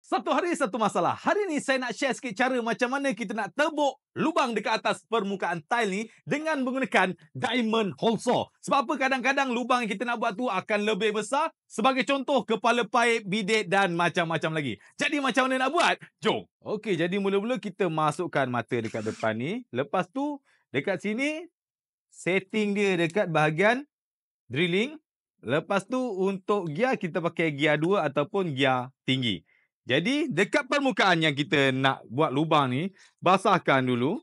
Satu hari satu masalah. Hari ni saya nak share sikit cara macam mana kita nak tebuk lubang dekat atas permukaan tile ni dengan menggunakan diamond hole saw. Sebab apa kadang-kadang lubang yang kita nak buat tu akan lebih besar. Sebagai contoh, kepala paip, bidet dan macam-macam lagi. Jadi macam mana nak buat? Jom. Okey, jadi mula-mula kita masukkan mata dekat depan ni. Lepas tu dekat sini setting dia dekat bahagian drilling. Lepas tu untuk gear kita pakai gear 2 ataupun gear tinggi. Jadi dekat permukaan yang kita nak buat lubang ni, basahkan dulu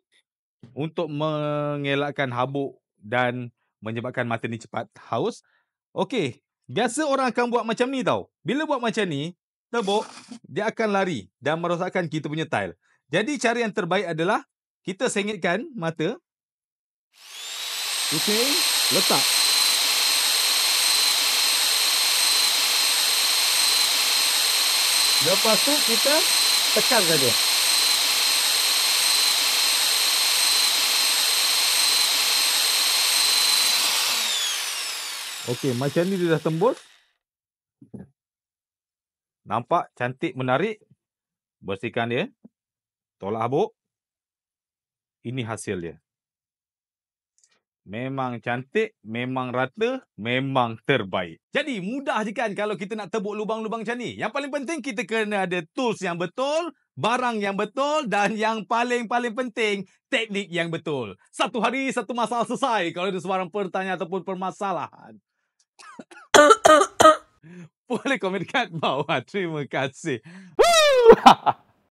untuk mengelakkan habuk dan menyebabkan mata ni cepat haus. Okey, biasa orang akan buat macam ni tau. Bila buat macam ni, tebuk, dia akan lari dan merosakkan kita punya tile. Jadi cara yang terbaik adalah kita sengitkan mata. Okey, letak. Lepas tu kita tekan saja. Okey, macam ni dia dah tembus. Nampak cantik, menarik. Bersihkan dia. Tolak habuk. Ini hasil dia. Memang cantik, memang rata, memang terbaik. Jadi mudah je kan kalau kita nak tebuk lubang-lubang macam ni. Yang paling penting kita kena ada tools yang betul, barang yang betul dan yang paling-paling penting, teknik yang betul. Satu hari satu masalah selesai kalau ada sebarang pertanyaan ataupun permasalahan. Boleh komen kat bawah. Terima kasih.